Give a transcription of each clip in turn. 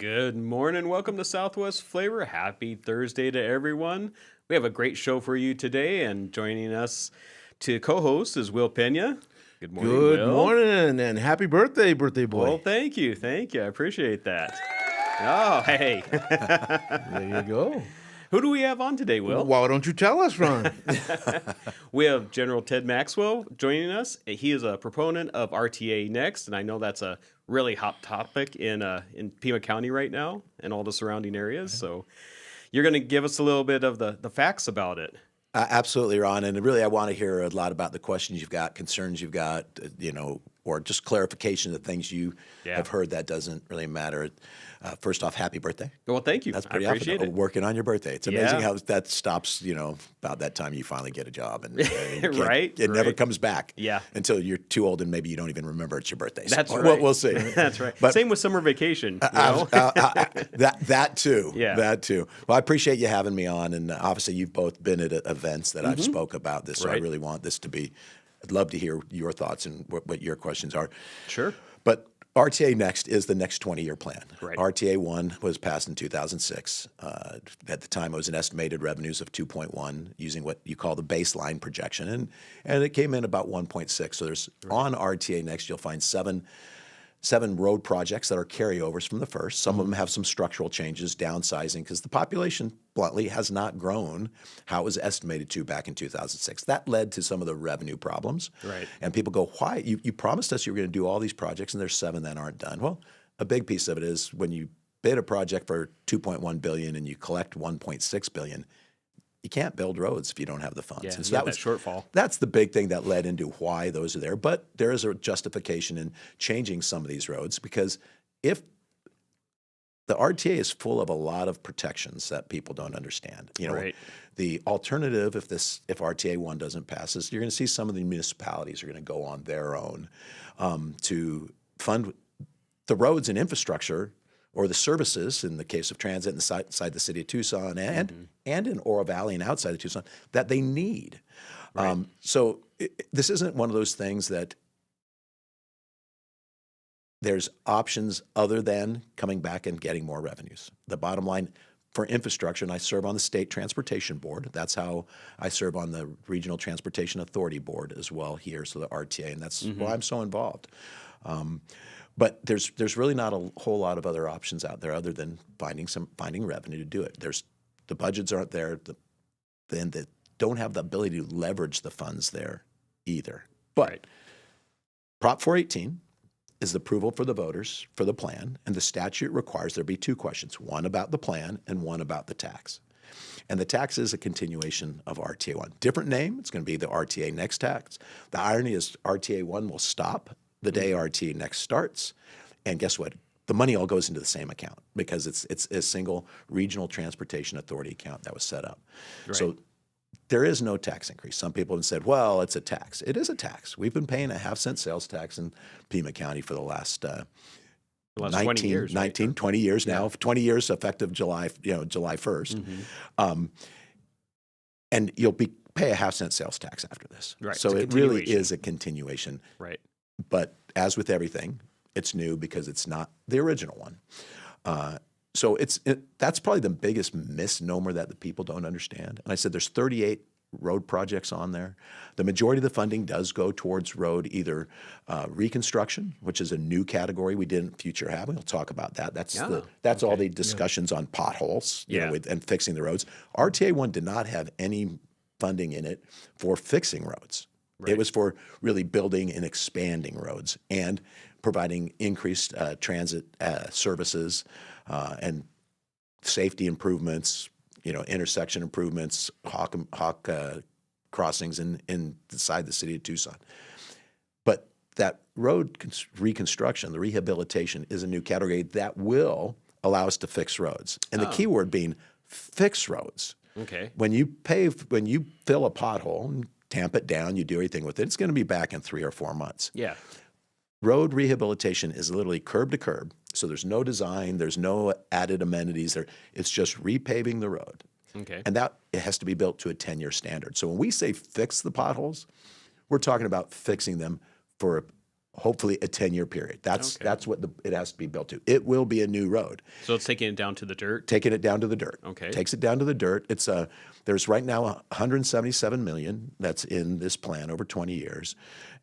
Good morning. Welcome to Southwest Flavor. Happy Thursday to everyone. We have a great show for you today, and joining us to co-host is Will Peña. Good morning, Good Will. morning, and happy birthday, birthday boy. Well, thank you. Thank you. I appreciate that. Oh, hey. There you go. Who do we have on today, Will? Why don't you tell us, Ron? We have General Ted Maxwell joining us. He is a proponent of RTA NEXT, and I know that's a really hot topic in Pima County right now and all the surrounding areas. So you're going to give us a little bit of the facts about it. Absolutely, Ron. And really, I want to hear a lot about the questions you've got, concerns you've got, or just clarification of things you have heard. That doesn't really matter. First off, happy birthday. Well, thank you. That's pretty I appreciate often it. working on your birthday. It's amazing how that stops, about that time you finally get a job. And it never comes back until you're too old and maybe you don't even remember it's your birthday. That's right. We'll see. That's right. But, same with summer vacation. That too. Yeah. That too. Well, I appreciate you having me on. And obviously, you've both been at events that I've spoke about this. So I really want this to be, I'd love to hear your thoughts and what your questions are. Sure. But RTA NEXT is the next 20-year plan. Right. RTA 1 was passed in 2006. At the time, it was an estimated revenues of 2.1 using what you call the baseline projection, and it came in about 1.6. So there's on RTA NEXT, you'll find seven road projects that are carryovers from the first. Some of them have some structural changes, downsizing, because the population, bluntly, has not grown how it was estimated to back in 2006. That led to some of the revenue problems. Right. And people go, why? You promised us you were going to do all these projects, and there's 7 that aren't done. Well, a big piece of it is when you bid a project for $2.1 billion and you collect $1.6 billion, you can't build roads if you don't have the funds. Yeah, and so that shortfall. That's the big thing that led into why those are there. But there is a justification in changing some of these roads, because if the RTA is full of a lot of protections that people don't understand. The alternative, if RTA 1 doesn't pass, is you're going to see some of the municipalities are going to go on their own to fund the roads and infrastructure, or the services, in the case of transit inside the city of Tucson and in Oro Valley and outside of Tucson, that they need. Right. So this isn't one of those things that there's options other than coming back and getting more revenues. The bottom line for infrastructure, and I serve on the State Transportation Board. That's how I serve on the Regional Transportation Authority Board as well here, so the RTA, and that's why I'm so involved. But there's really not a whole lot of other options out there other than finding revenue to do it. The budgets aren't there, then they don't have the ability to leverage the funds there either. But Prop 418 is the approval for the voters for the plan, and the statute requires there be 2 questions, one about the plan and one about the tax. And the tax is a continuation of RTA 1. Different name, it's going to be the RTA NEXT tax. The irony is RTA 1 will stop the day RTA NEXT starts, and guess what? The money all goes into the same account because it's a single regional transportation authority account that was set up. Right. So there is no tax increase. Some people have said, well, it's a tax. It is a tax. We've been paying a 1/2-cent sales tax in Pima County for the last 20 years, 20 years now. 20 years effective July 1st. And you'll pay a 1/2-cent sales tax after this. Right. So it really is a continuation. Right. But as with everything, it's new because it's not the original one. So that's probably the biggest misnomer that the people don't understand. And I said there's 38 road projects on there. The majority of the funding does go towards road, either reconstruction, which is a new category we didn't future have. We'll talk about that. That's all the discussions on potholes, and fixing the roads. RTA 1 did not have any funding in it for fixing roads. Right. It was for really building and expanding roads and providing increased transit services and safety improvements, intersection improvements, hawk crossings inside the city of Tucson. But that road reconstruction, the rehabilitation, is a new category that will allow us to fix roads. And the key word being fix roads. Okay. When you fill a pothole and tamp it down, you do everything with it, it's going to be back in 3 or 4 months. Yeah. Road rehabilitation is literally curb to curb. So there's no design, there's no added amenities there. It's just repaving the road. Okay. And that it has to be built to a 10-year standard. So when we say fix the potholes, we're talking about fixing them for hopefully a 10-year period. That's Okay. that's what it has to be built to. It will be a new road. So it's taking it down to the dirt. Taking it down to the dirt. Okay. Takes it down to the dirt. It's there's right now 177 million that's in this plan over 20 years.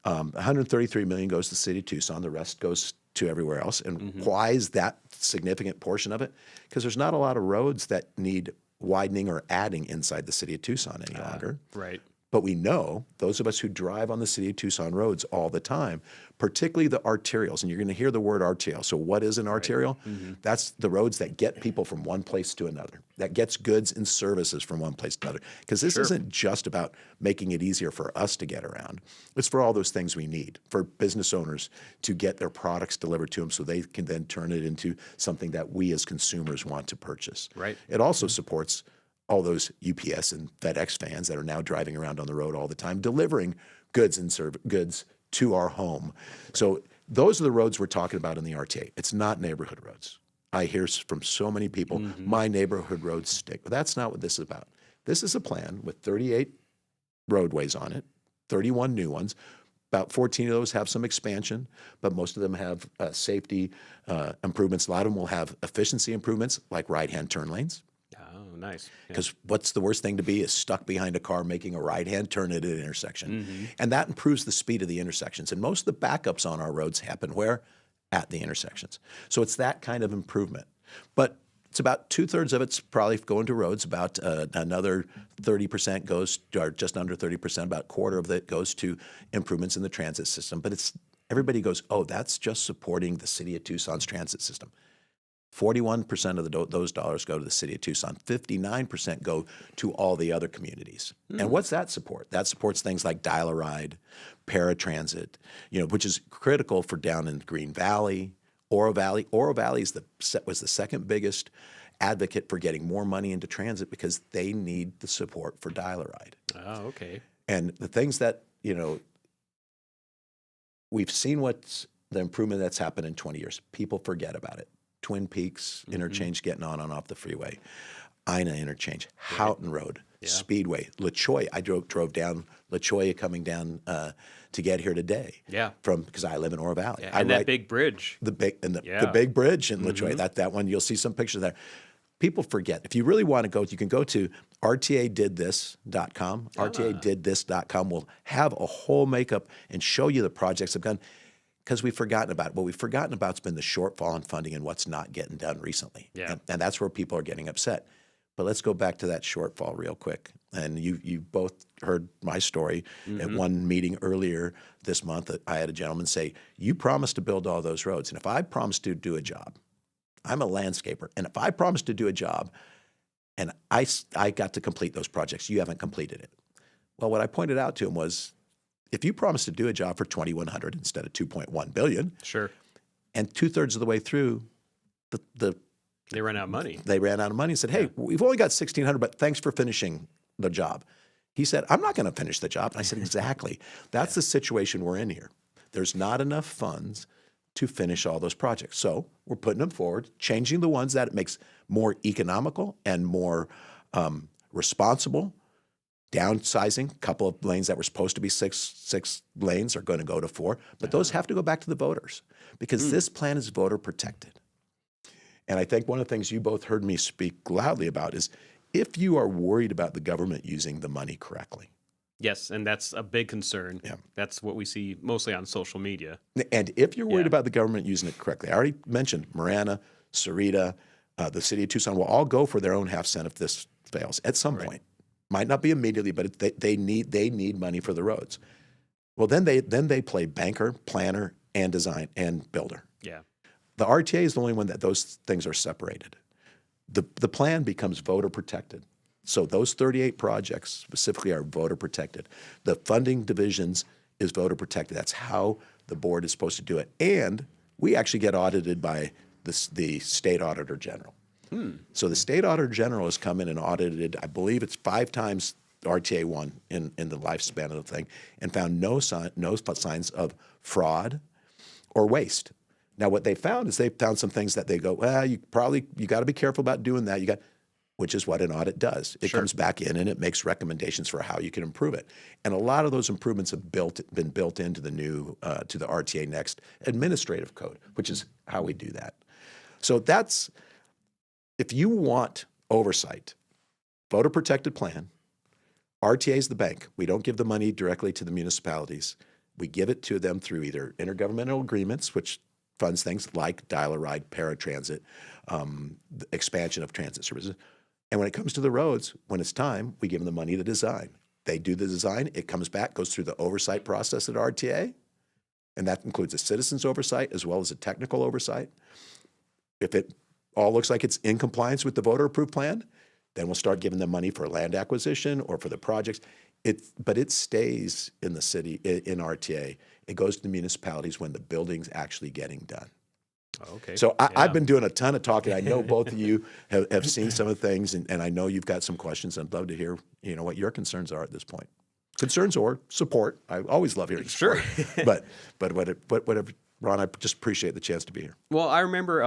133 million goes to the city of Tucson. The rest goes to everywhere else. And why is that significant portion of it? Because there's not a lot of roads that need widening or adding inside the city of Tucson any longer. Right. But we know, those of us who drive on the city of Tucson roads all the time, particularly the arterials, and you're going to hear the word arterial. So what is an arterial? That's the roads that get people from one place to another, that gets goods and services from one place to another. Because this isn't just about making it easier for us to get around. It's for all those things we need, for business owners to get their products delivered to them so they can then turn it into something that we as consumers want to purchase. Right. It also supports all those UPS and FedEx fans that are now driving around on the road all the time, delivering goods and goods to our home. So those are the roads we're talking about in the RTA. It's not neighborhood roads. I hear from so many people, my neighborhood roads stink. But that's not what this is about. This is a plan with 38 roadways on it, 31 new ones. About 14 of those have some expansion, but most of them have safety improvements. A lot of them will have efficiency improvements like right-hand turn lanes. Oh, nice. Yeah. Because what's the worst thing to be is stuck behind a car making a right-hand turn at an intersection. And that improves the speed of the intersections. And most of the backups on our roads happen where? At the intersections. So it's that kind of improvement. But it's about 2/3 of it's probably going to roads. About another 30% goes, or just under 30%, about a quarter of it goes to improvements in the transit system. But it's everybody goes, oh, that's just supporting the city of Tucson's transit system. 41% of those dollars go to the city of Tucson. 59% go to all the other communities. And what's that support? That supports things like Dial-A-Ride, paratransit, which is critical for down in Green Valley, Oro Valley. Oro Valley was the second biggest advocate for getting more money into transit because they need the support for Dial-A-Ride. Oh, okay. And the things that, we've seen what's the improvement that's happened in 20 years. People forget about it. Twin Peaks interchange getting on and off the freeway, Ina interchange, Houghton Road, Speedway, La Cholla. I drove down La Cholla coming down to get here today. Yeah. Because I live in Oro Valley. Yeah, and that big bridge. The big bridge in La Cholla. That one, you'll see some pictures there. People forget. If you really want to go, you can go to rtadidthis.com. rtadidthis.com will have a whole makeup and show you the projects I've done. Because we've forgotten about it. What we've forgotten about has been the shortfall in funding and what's not getting done recently. Yeah. And that's where people are getting upset. But let's go back to that shortfall real quick. And you both heard my story. At one meeting earlier this month, I had a gentleman say, you promised to build all those roads. And if I promised to do a job, I'm a landscaper. And if I promised to do a job and I got to complete those projects, you haven't completed it. Well, what I pointed out to him was, if you promise to do a job for $2,100 instead of $2.1 billion, Sure. and 2/3 of the way through, They ran out of money. they ran out of money and said, "Hey, we've only got $1,600, but thanks for finishing the job." He said, "I'm not going to finish the job." And I said, "Exactly. That's the situation we're in here. There's not enough funds to finish all those projects. So we're putting them forward, changing the ones that it makes more economical and more responsible." Downsizing, a couple of lanes that were supposed to be six lanes are going to go to 4, but those have to go back to the voters because this plan is voter protected. And I think one of the things you both heard me speak loudly about is if you are worried about the government using the money correctly. Yes, and that's a big concern. Yeah. That's what we see mostly on social media. And if you're worried Yeah. about the government using it correctly, I already mentioned Marana, Sarita, the city of Tucson will all go for their own half cent if this fails at some point. Might not be immediately, but they need money for the roads. Well, then they play banker, planner, and design and builder. Yeah. The RTA is the only one that those things are separated. The plan becomes voter protected. So those 38 projects specifically are voter protected. The funding divisions is voter protected. That's how the board is supposed to do it. And we actually get audited by the state auditor general. So the state auditor general has come in and audited, I believe it's 5 times RTA 1 in the lifespan of the thing, and found no signs of fraud or waste. Now, what they found is they found some things that they go, well, you got to be careful about doing that. which is what an audit does. It Sure. comes back in and it makes recommendations for how you can improve it. And a lot of those improvements have been built into the new to the RTA NEXT administrative code, which is how we do that. So that's, if you want oversight, voter protected plan, RTA is the bank. We don't give the money directly to the municipalities. We give it to them through either intergovernmental agreements, which funds things like dial-a-ride, paratransit, the expansion of transit services. And when it comes to the roads, when it's time, we give them the money to design. They do the design. It comes back, goes through the oversight process at RTA, and that includes a citizen's oversight as well as a technical oversight. If it all looks like it's in compliance with the voter-approved plan, then we'll start giving them money for land acquisition or for the projects. But it stays in the city, in RTA. It goes to the municipalities when the building's actually getting done. Okay. So I've been doing a ton of talking. I know both of you have seen some of the things, and I know you've got some questions. I'd love to hear, what your concerns are at this point. Concerns or support. I always love hearing support. Sure. but whatever, Ron, I just appreciate the chance to be here. Well, I remember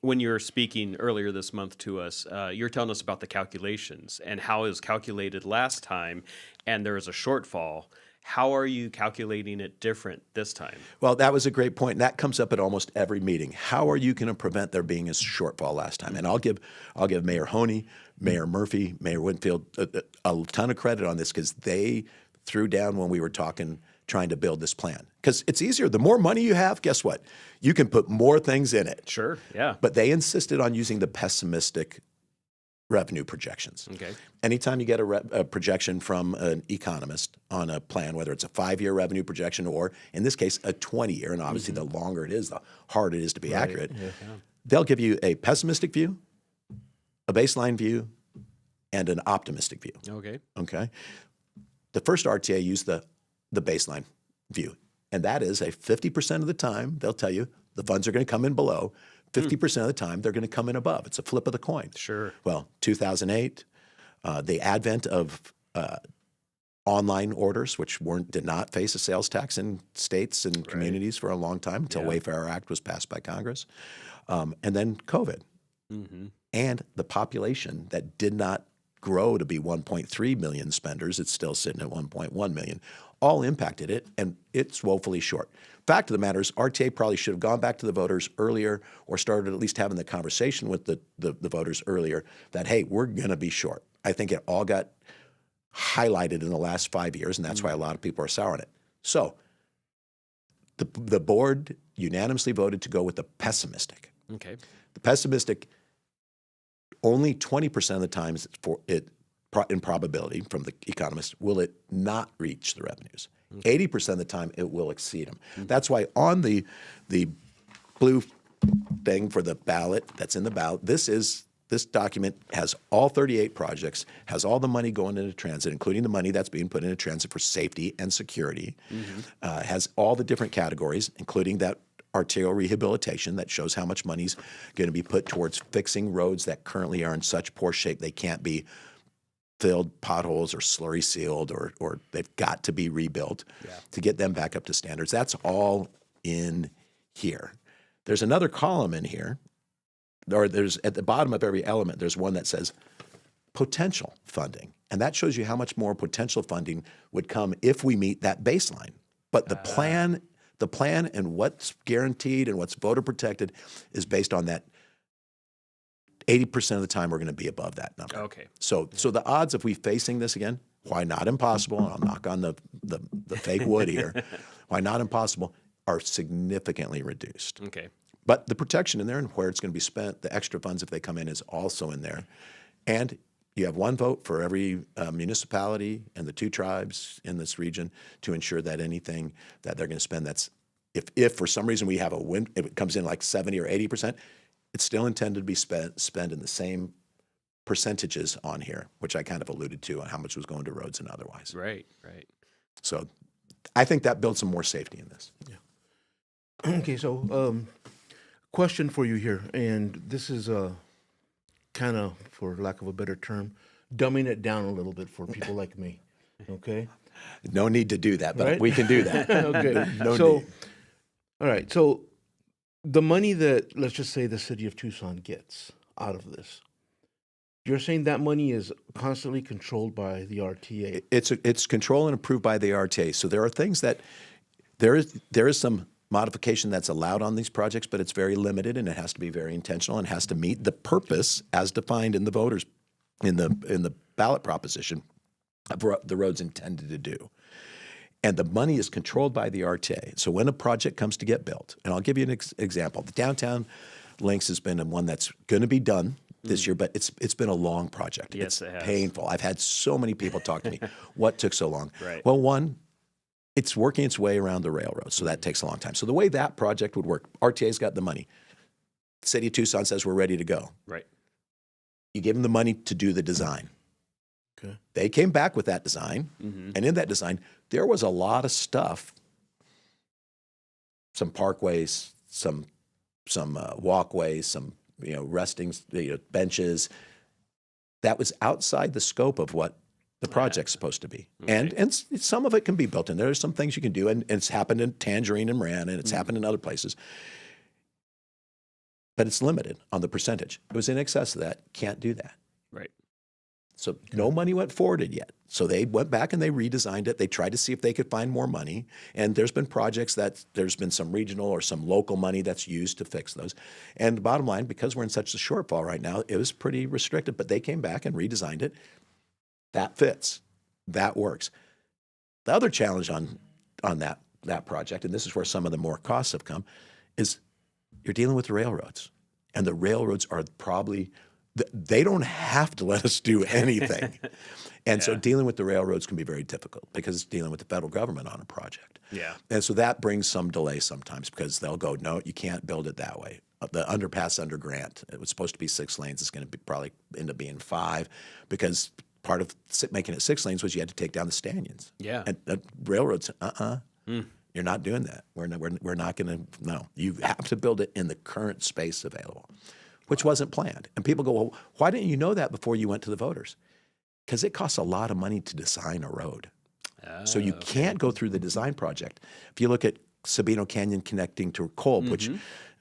when you were speaking earlier this month to us, you were telling us about the calculations and how it was calculated last time, and there was a shortfall. How are you calculating it different this time? Well, that was a great point, and that comes up at almost every meeting. How are you going to prevent there being a shortfall last time? And I'll give Mayor Honey, Mayor Murphy, Mayor Winfield a ton of credit on this because they threw down when we were trying to build this plan. Because it's easier. The more money you have, guess what? You can put more things in it. Sure, yeah. But they insisted on using the pessimistic revenue projections. Okay. Anytime you get a projection from an economist on a plan, whether it's a 5-year revenue projection or, in this case, a 20-year, and obviously the longer it is, the harder it is to be accurate, they'll give you a pessimistic view, a baseline view, and an optimistic view. Okay? The first RTA used the baseline view, and that is a 50% of the time, they'll tell you the funds are going to come in below. 50% of the time, they're going to come in above. It's a flip of the coin. Sure. Well, 2008, the advent of online orders, which did not face a sales tax in states and communities for a long time until Wayfarer Act was passed by Congress, and then COVID. And the population that did not grow to be 1.3 million spenders, it's still sitting at 1.1 million, all impacted it, and it's woefully short. Fact of the matter is, RTA probably should have gone back to the voters earlier or started at least having the conversation with the voters earlier that, hey, we're going to be short. I think it all got highlighted in the last 5 years, and that's why a lot of people are sour on it. So the board unanimously voted to go with the pessimistic. Okay. The pessimistic, only 20% of the times in probability from the economist will it not reach the revenues. 80% of the time it will exceed them. That's why on the blue thing for the ballot that's in the ballot, this document has all 38 projects, has all the money going into transit, including the money that's being put into transit for safety and security, has all the different categories, including that arterial rehabilitation that shows how much money's going to be put towards fixing roads that currently are in such poor shape they can't be filled potholes or slurry sealed or they've got to be rebuilt to get them back up to standards. That's all in here. There's another column in here, or there's at the bottom of every element, there's one that says potential funding. And that shows you how much more potential funding would come if we meet that baseline. But the plan and what's guaranteed and what's voter protected is based on that 80% of the time we're going to be above that number. Okay. So the odds of we facing this again, why not impossible, and I'll knock on the fake wood here, why not impossible, are significantly reduced. Okay. But the protection in there and where it's going to be spent, the extra funds if they come in is also in there. And you have one vote for every municipality and the 2 tribes in this region to ensure that anything that they're going to spend that's, if for some reason we have a win, if it comes in like 70 or 80%, it's still intended to be spent in the same percentages on here, which I kind of alluded to on how much was going to roads and otherwise. Right. So I think that builds some more safety in this. Yeah. Okay, so question for you here, and this is kind of, for lack of a better term, dumbing it down a little bit for people like me. Okay. No need to do that, but Right? we can do that. Okay. No So, need. all right. So the money that, let's just say, the city of Tucson gets out of this, You're saying that money is constantly controlled by the RTA. It's controlled and approved by the RTA. So there are things that there is some modification that's allowed on these projects, but it's very limited and it has to be very intentional and has to meet the purpose as defined in the voters in the ballot proposition of what the road's intended to do. And the money is controlled by the RTA. So when a project comes to get built, and I'll give you an example. The downtown links has been one that's going to be done this year, but it's been a long project. Yes, it's it has. painful. I've had so many people talk to me. What took so long? Right. Well, one, it's working its way around the railroad, so that takes a long time. So the way that project would work, RTA's got the money. The city of Tucson says we're ready to go. Right. You give them the money to do the design. Okay. They came back with that design, and in that design, there was a lot of stuff, some parkways, some walkways, some resting benches, that was outside the scope of what the project's supposed to be. Okay. And some of it can be built in. There's some things you can do, and it's happened in Tangerine and Moran, and it's happened in other places. But it's limited on the percentage. It was in excess of that. Can't do that. Right. So no money went forwarded yet. So they went back and they redesigned it. They tried to see if they could find more money. And there's been projects that there's been some regional or some local money that's used to fix those. And the bottom line, because we're in such a shortfall right now, it was pretty restricted. But they came back and redesigned it. That fits. That works. The other challenge on that project, and this is where some of the more costs have come, is you're dealing with the railroads. And the railroads are probably they don't have to let us do anything. And so dealing with the railroads can be very difficult because it's dealing with the federal government on a project. Yeah. And so that brings some delay sometimes because they'll go, no, you can't build it that way. The underpass under Grant, it was supposed to be 6 lanes. It's going to probably end up being 5 because part of making it 6 lanes was you had to take down the stanions. Yeah. And the railroads, you're not doing that. We're not going to, no. You have to build it in the current space available, which wasn't planned. And people go, well, why didn't you know that before you went to the voters? Because it costs a lot of money to design a road. So you can't go through the design project. If you look at Sabino Canyon connecting to Kolb, which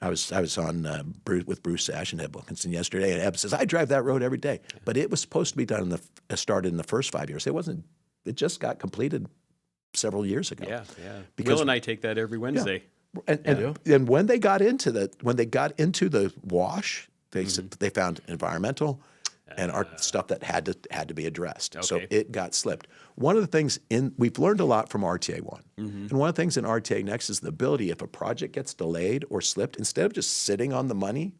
I was on with Bruce Ash and Eb Wilkinson yesterday, and Eb says, I drive that road every day. But it was supposed to be done started in the first 5 years. It just got completed several years ago. Yeah. Because, Will and I take that every Wednesday. And when they got into the wash, they found environmental and art stuff that had to be addressed. Okay. So it got slipped. One of the things we've learned a lot from RTA 1. And one of the things in RTA Next is the ability, if a project gets delayed or slipped, instead of just sitting on the money,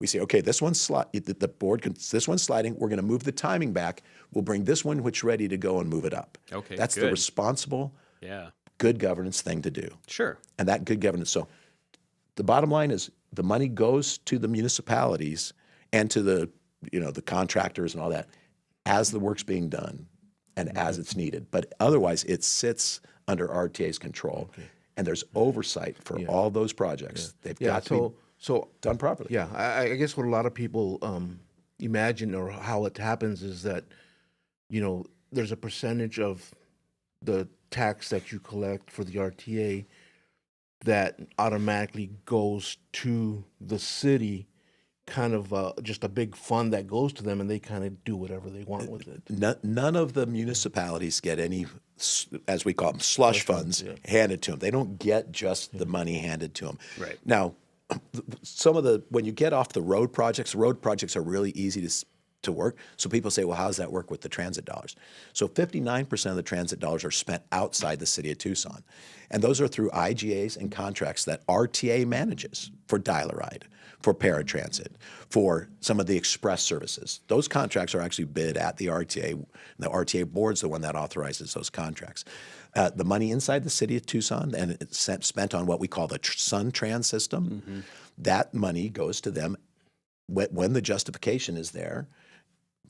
we say, okay, this one's this one's sliding. We're going to move the timing back. We'll bring this one, which is ready to go, and move it up. Okay, That's good. the responsible, Yeah. good governance thing to do. Sure. And that good governance. So the bottom line is the money goes to the municipalities and to the contractors and all that as the work's being done and as it's needed. But otherwise, it sits under RTA's control, and there's oversight for all those projects. They've got to be done properly. Yeah, I guess what a lot of people imagine or how it happens is that, there's a percentage of the tax that you collect for the RTA that automatically goes to the city, kind of just a big fund that goes to them, and they kind of do whatever they want with it. None of the municipalities get any, as we call them, slush funds handed to them. They don't get just the money handed to them. Right. Now, when you get off the road projects are really easy to work. So people say, well, how does that work with the transit dollars? So 59% of the transit dollars are spent outside the city of Tucson. And those are through IGAs and contracts that RTA manages for Dial-A-Ride, for paratransit, for some of the express services. Those contracts are actually bid at the RTA. The RTA board's the one that authorizes those contracts. The money inside the city of Tucson, and it's spent on what we call the SunTrans system, that money goes to them when the justification is there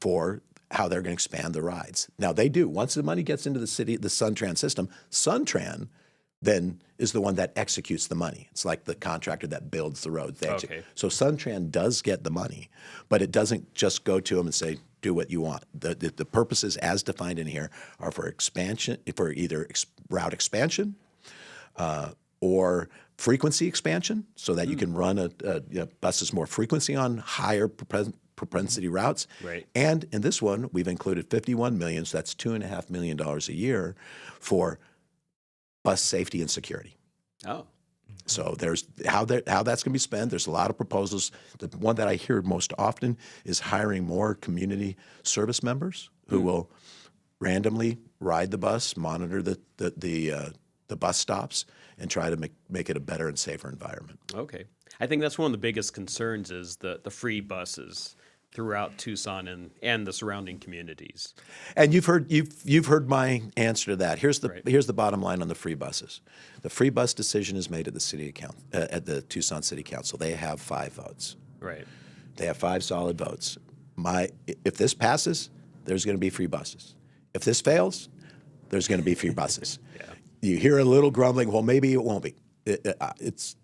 for how they're going to expand the rides. Now, they do. Once the money gets into the SunTrans system, SunTran then is the one that executes the money. It's like the contractor that builds the roads. Okay. So SunTran does get the money, but it doesn't just go to them and say, do what you want. The purposes as defined in here are for expansion, for either route expansion or frequency expansion, so that you can run buses more frequency on higher propensity routes. Right. And in this one, we've included $51 million, so that's $2.5 million a year for bus safety and security. Oh. So there's how that's going to be spent. There's a lot of proposals. The one that I hear most often is hiring more community service members who will randomly ride the bus, monitor the bus stops, and try to make it a better and safer environment. Okay. I think that's one of the biggest concerns is the free buses throughout Tucson and the surrounding communities. And you've heard my answer to that. Here's the bottom line on the free buses. The free bus decision is made at the Tucson City Council. They have 5 votes. Right. They have 5 solid votes. If this passes, there's going to be free buses. If this fails, there's going to be free buses. Yeah. You hear a little grumbling. Well, maybe it won't be. It's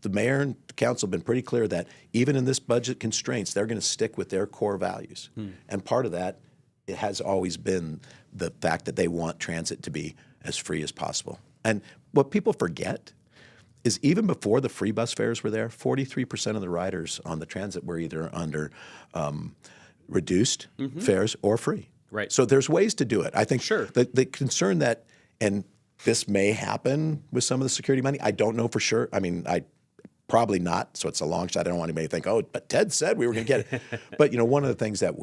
the mayor and the council have been pretty clear that even in this budget constraints, they're going to stick with their core values. And part of that, it has always been the fact that they want transit to be as free as possible. And what people forget is even before the free bus fares were there, 43% of the riders on the transit were either under reduced fares or free. Right. So there's ways to do it. I think Sure. the concern that, and this may happen with some of the security money, I don't know for sure. I mean, probably not. So it's a long shot. I don't want anybody to think, oh, but Ted said we were going to get it. But one of the things that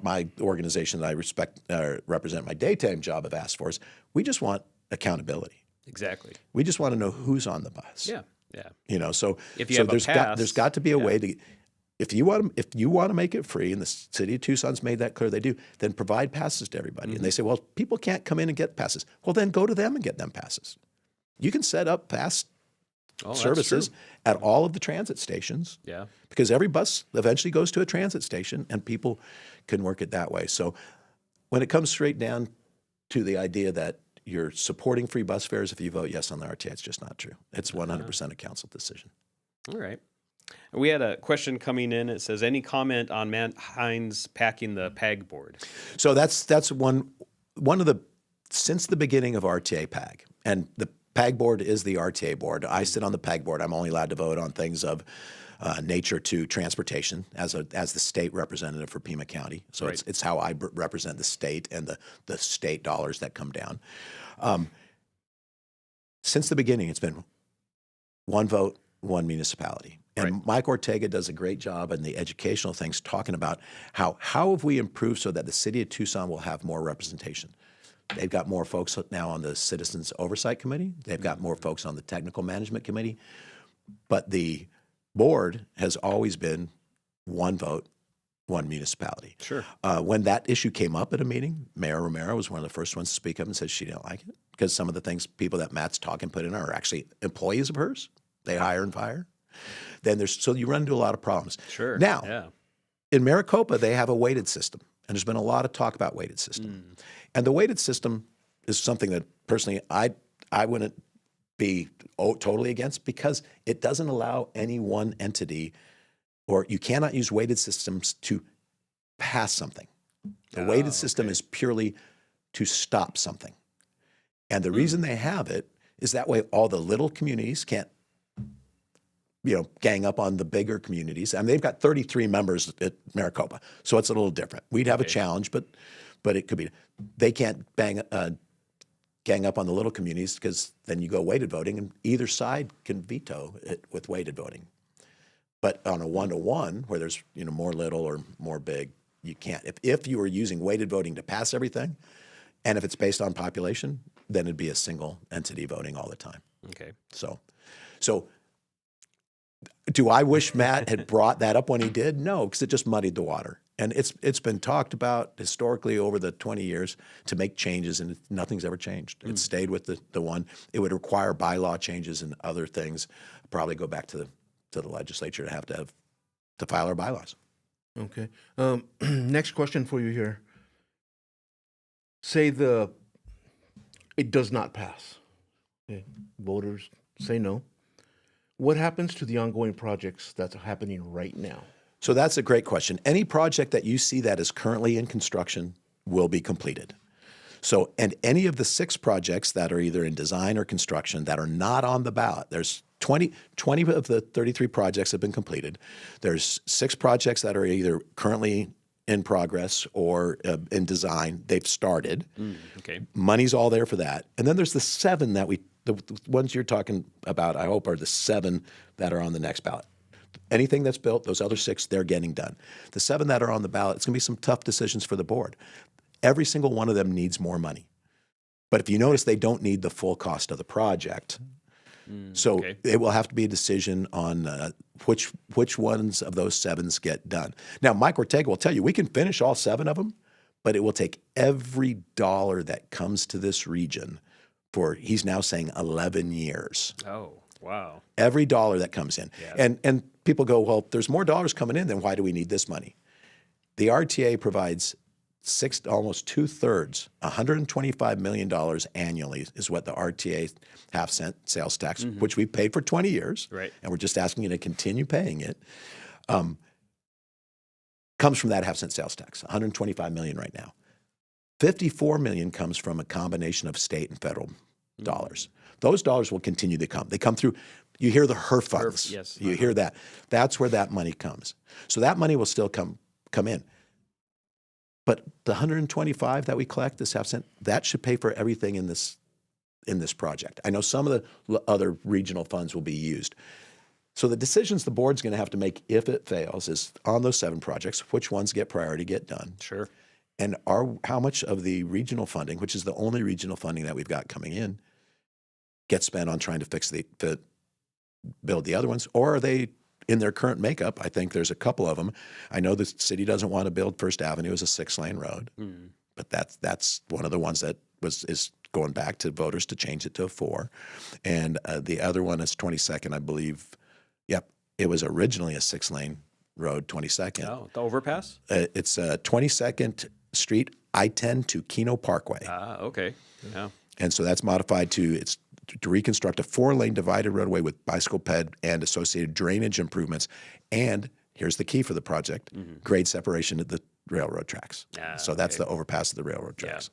my organization that I represent my daytime job have asked for is we just want accountability. Exactly. We just want to know who's on the bus. Yeah. Yeah. So If you have a pass, there's got to be a way to. If you want to make it free, and the city of Tucson's made that clear they do, then provide passes to everybody. And they say, well, people can't come in and get passes. Well, then go to them and get them passes. You can set up pass services at all of the transit stations. Yeah. Because every bus eventually goes to a transit station, and people can work it that way. So when it comes straight down to the idea that you're supporting free bus fares if you vote yes on the RTA, it's just not true. It's 100% a council decision. All right. We had a question coming in. It says, any comment on Matt Hines packing the PAG board? So that's one of the, since the beginning of RTA PAG, and the PAG board is the RTA board. I sit on the PAG board. I'm only allowed to vote on things of nature to transportation as the state representative for Pima County. So Right. it's how I represent the state and the state dollars that come down. Since the beginning, it's been one vote, one municipality. And Right. Mike Ortega does a great job in the educational things talking about how have we improved so that the city of Tucson will have more representation. They've got more folks now on the Citizens Oversight Committee. They've got more folks on the Technical Management Committee. But the board has always been one vote, one municipality. Sure. When that issue came up at a meeting, Mayor Romero was one of the first ones to speak up and said she didn't like it because some of the people that Matt's talking put in are actually employees of hers. They hire and fire. Then so you run into a lot of problems. Sure. Now, Yeah. in Maricopa, they have a weighted system, and there's been a lot of talk about weighted system. And the weighted system is something that personally I wouldn't be totally against because it doesn't allow any one entity, or you cannot use weighted systems to pass something. The weighted system is purely to stop something. And the reason they have it is that way all the little communities can't gang up on the bigger communities. I mean, they've got 33 members at Maricopa, so it's a little different. We'd have a challenge, but it could be. They can't gang up on the little communities because then you go weighted voting, and either side can veto it with weighted voting. But on a 1-to-1, where there's more little or more big, you can't. If you were using weighted voting to pass everything, and if it's based on population, then it'd be a single entity voting all the time. Okay. So. Do I wish Matt had brought that up when he did? No, because it just muddied the water. And it's been talked about historically over the 20 years to make changes, and nothing's ever changed. It stayed with the one. It would require bylaw changes and other things. Probably go back to the legislature to have to file our bylaws. Okay. Next question for you here. Say it does not pass. Okay. Voters say no. What happens to the ongoing projects that's happening right now? So that's a great question. Any project that you see that is currently in construction will be completed. So, and any of the 6 projects that are either in design or construction that are not on the ballot, there's 20 of the 33 projects have been completed. There's 6 projects that are either currently in progress or in design. They've started. Okay. Money's all there for that. And then there's the 7 that the ones you're talking about, I hope, are the 7 that are on the next ballot. Anything that's built, those other 6, they're getting done. The 7 that are on the ballot, it's going to be some tough decisions for the board. Every single one of them needs more money. But if you notice, they don't need the full cost of the project. So it will have to be a decision on which ones of those 7s get done. Now, Mike Ortega will tell you we can finish all 7 of them, but it will take every dollar that comes to this region for, he's now saying, 11 years. Oh, wow. Every dollar that comes in. Yeah. And people go, well, if there's more dollars coming in, then why do we need this money? The RTA provides almost 2/3, $125 million annually is what the RTA half-cent sales tax, which we paid for 20 years, Right. and we're just asking you to continue paying it, comes from that half-cent sales tax, $125 million right now. $54 million comes from a combination of state and federal dollars. Those dollars will continue to come. They come through, you hear the HERF funds. Yes. You hear that. That's where that money comes. So that money will still come in. But the 125 that we collect, this half-cent, that should pay for everything in this project. I know some of the other regional funds will be used. So the decisions the board's going to have to make if it fails is on those 7 projects, which ones get priority, get done. Sure. And how much of the regional funding, which is the only regional funding that we've got coming in, gets spent on trying to fix build the other ones, or are they in their current makeup? I think there's a couple of them. I know the city doesn't want to build First Avenue as a 6-lane road, but that's one of the ones that is going back to voters to change it to a 4. And the other one is 22nd, I believe. Yep, it was originally a 6-lane road, 22nd. Oh, the overpass? It's 22nd Street, I-10 to Keno Parkway. Okay. Yeah. And so that's modified to reconstruct a 4-lane divided roadway with bicycle ped and associated drainage improvements. And here's the key for the project: grade separation at the railroad tracks. So that's the overpass of the railroad tracks.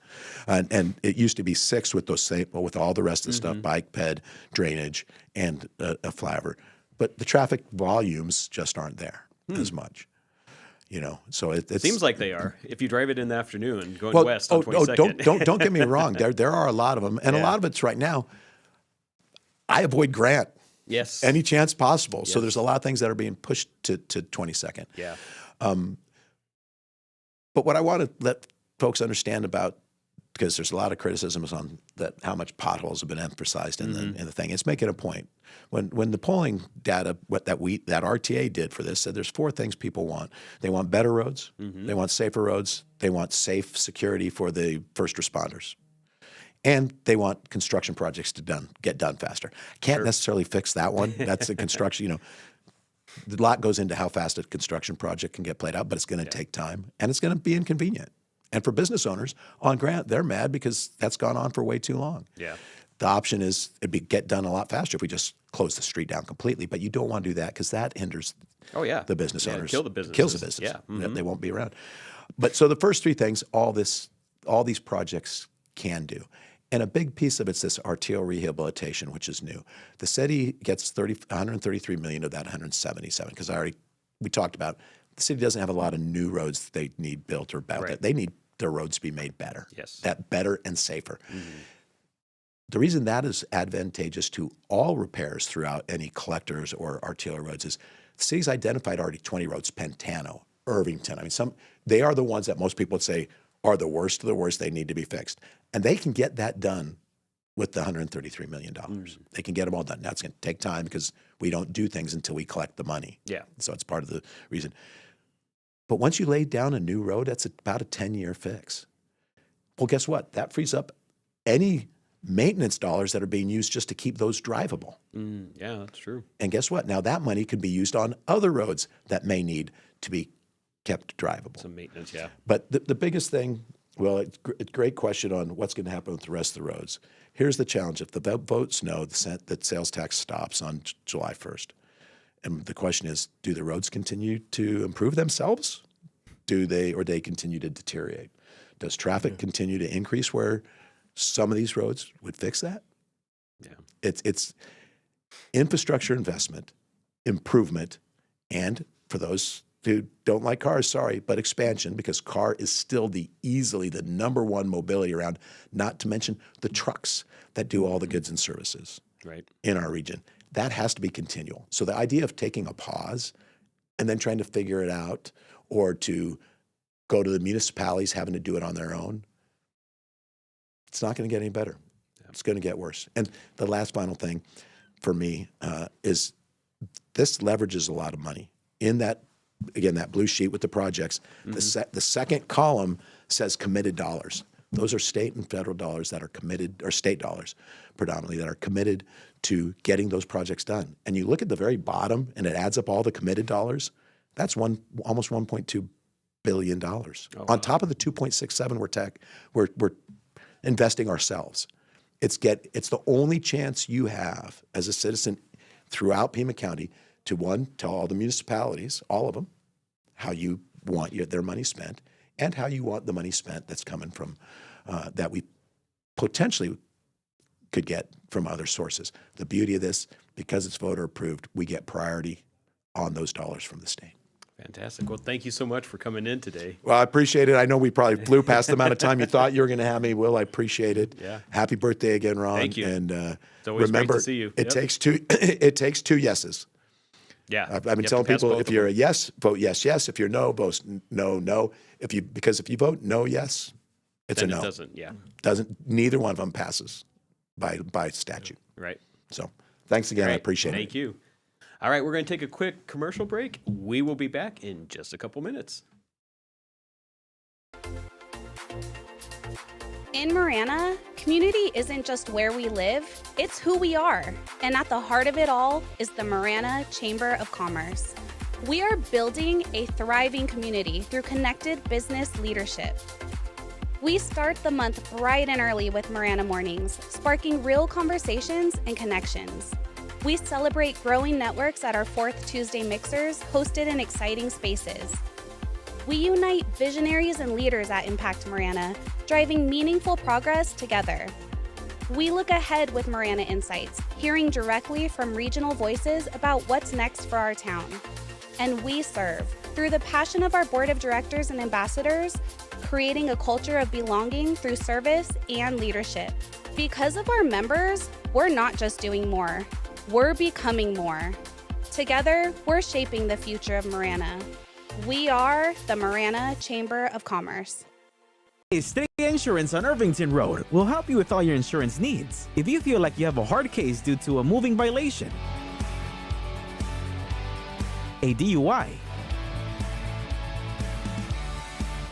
Yeah. And it used to be 6 with those same, well, with all the rest of the stuff: bike ped, drainage, and a flyover. But the traffic volumes just aren't there as much. You know, so it seems like they are. If you drive it in the afternoon going west on 22nd. Don't get me wrong. There are a lot of them, and a lot of it's right now. I avoid Grant. Yes. Any chance possible. Yes. So there's a lot of things that are being pushed to 22nd. Yeah. But what I want to let folks understand about, because there's a lot of criticisms on that, how much potholes have been emphasized in the thing. It's making a point. When the polling data, that RTA did for this, said there's 4 things people want. They want better roads. They want safer roads. They want safe security for the first responders. And they want construction projects to get done faster. Can't necessarily fix that one. That's the construction, a lot goes into how fast a construction project can get played out, but it's going to take time, and it's going to be inconvenient. And for business owners on Grant, they're mad because that's gone on for way too long. Yeah. The option is it'd get done a lot faster if we just close the street down completely, but you don't want to do that because that hinders the business owners. Kill the business. Kills the business. Yeah. They won't be around. But so the first 3 things, all these projects can do. And a big piece of it's this RTO rehabilitation, which is new. The city gets $133 million of that 177, because we talked about the city doesn't have a lot of new roads they need built or better. Right. They need their roads to be made better. Yes. That better and safer. The reason that is advantageous to all repairs throughout any collectors or RTO roads is the city's identified already 20 roads: Pantano, Irvington. I mean, they are the ones that most people would say are the worst of the worst. They need to be fixed. And they can get that done with the $133 million. They can get them all done. Now, it's going to take time because we don't do things until we collect the money. Yeah. So it's part of the reason. But once you lay down a new road, that's about a 10-year fix. Well, guess what? That frees up any maintenance dollars that are being used just to keep those drivable. Yeah, that's true. And guess what? Now that money could be used on other roads that may need to be kept drivable. Some maintenance, yeah. But the biggest thing, well, it's a great question on what's going to happen with the rest of the roads. Here's the challenge. If the votes no, that sales tax stops on July 1st. And the question is, do the roads continue to improve themselves? Or they continue to deteriorate? Does traffic continue to increase where some of these roads would fix that? Yeah. It's infrastructure investment, improvement, and for those who don't like cars, sorry, but expansion, because car is still easily the number one mobility around, not to mention the trucks that do all the goods and services in our region. That has to be continual. So the idea of taking a pause and then trying to figure it out, or to go to the municipalities having to do it on their own, it's not going to get any better. It's going to get worse. And the last final thing for me is this leverages a lot of money. In that, again, that blue sheet with the projects, the second column says committed dollars. Those are state and federal dollars that are committed, or state dollars predominantly, that are committed to getting those projects done. And you look at the very bottom and it adds up all the committed dollars. That's almost $1.2 billion. Oh, wow. On top of the 2.67 we're investing ourselves. It's the only chance you have as a citizen throughout Pima County to tell all the municipalities, all of them, how you want their money spent, and how you want the money spent that's coming from that we potentially could get from other sources. The beauty of this, because it's voter approved, we get priority on those dollars from the state. Fantastic. Well, thank you so much for coming in today. Well, I appreciate it. I know we probably flew past the amount of time you thought you were going to have me. Will, I appreciate it. Yeah. Happy birthday again, Ron. Thank you. And it's always remember, great to see you. It takes two. It takes two yeses. Yeah. I've been telling people, if you're a yes, vote yes, yes. If you're no, vote no, no. Because if you vote no, yes, it's then a no. It doesn't. Yeah. Neither one of them passes by statute. Right. So thanks again. Great. I appreciate it. Thank you. All right, we're going to take a quick commercial break. We will be back in just a couple minutes. In Marana, community isn't just where we live, it's who we are. And at the heart of it all is the Marana Chamber of Commerce. We are building a thriving community through connected business leadership. We start the month bright and early with Marana Mornings, sparking real conversations and connections. We celebrate growing networks at our 4th Tuesday mixers, hosted in exciting spaces. We unite visionaries and leaders at Impact Marana, driving meaningful progress together. We look ahead with Marana Insights, hearing directly from regional voices about what's next for our town. And we serve, through the passion of our board of directors and ambassadors, creating a culture of belonging through service and leadership. Because of our members, we're not just doing more. We're becoming more. Together, we're shaping the future of Marana. We are the Marana Chamber of Commerce. Estrella Insurance on Irvington Road will help you with all your insurance needs. If you feel like you have a hard case due to a moving violation, a DUI,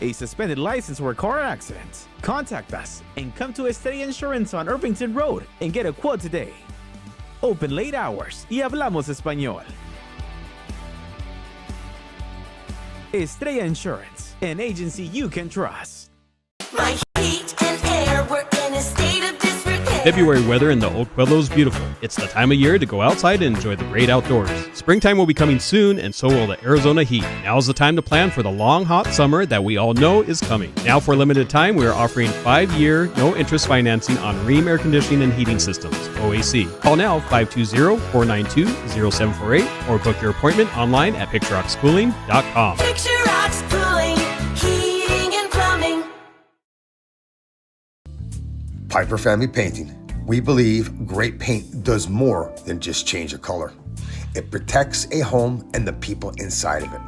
a suspended license or a car accident, contact us and come to Estrella Insurance on Irvington Road and get a quote today. Open late hours y hablamos español. Estrella Insurance, an agency you can trust. My heat and air were in a state of disrepair. February weather in the Oak Pueblo is beautiful. It's the time of year to go outside and enjoy the great outdoors. Springtime will be coming soon, and so will the Arizona heat. Now is the time to plan for the long, hot summer that we all know is coming. Now, for a limited time, we are offering 5-year, no-interest financing on Ream Air Conditioning and Heating Systems, OAC. Call now, 520-492-0748, or book your appointment online at PictureRocksCooling.com. Picture Rocks Cooling, Heating and Plumbing. Piper Family Painting. We believe great paint does more than just change a color. It protects a home and the people inside of it.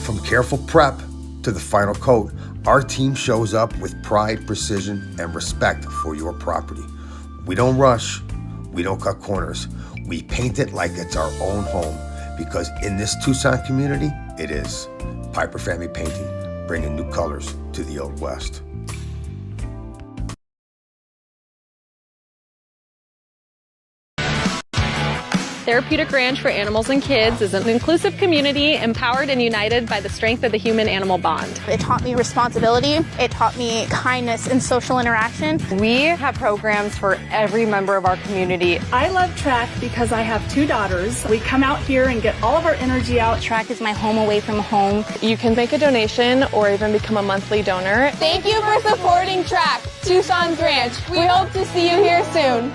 From careful prep to the final coat, our team shows up with pride, precision, and respect for your property. We don't rush, we don't cut corners. We paint it like it's our own home, because in this Tucson community, it is. Piper Family Painting, bringing new colors to the Old West. Therapeutic Ranch for Animals and Kids is an inclusive community empowered and united by the strength of the human-animal bond. It taught me responsibility. It taught me kindness and social interaction. We have programs for every member of our community. I love track because I have 2 daughters. We come out here and get all of our energy out. Track is my home away from home. You can make a donation or even become a monthly donor. Thank you for supporting Track, Tucson's Ranch. We hope to see you here soon.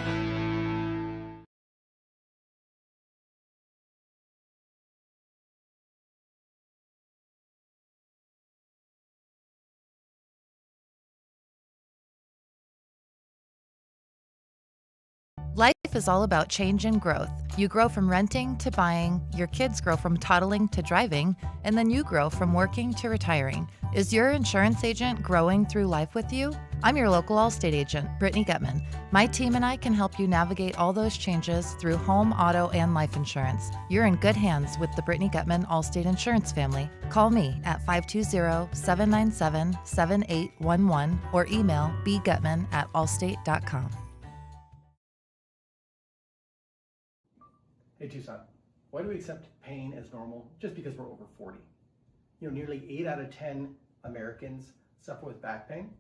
Life is all about change and growth. You grow from renting to buying, your kids grow from toddling to driving, and then you grow from working to retiring. Is your insurance agent growing through life with you? I'm your local Allstate agent, Brittany Gutman. My team and I can help you navigate all those changes through home, auto, and life insurance. You're in good hands with the Brittany Gutman Allstate Insurance family. Call me at 520-797-7811 or email bgutman@allstate.com. Hey Tucson, why do we accept pain as normal just because we're over 40? Nearly 8 out of 10 Americans suffer with back pain.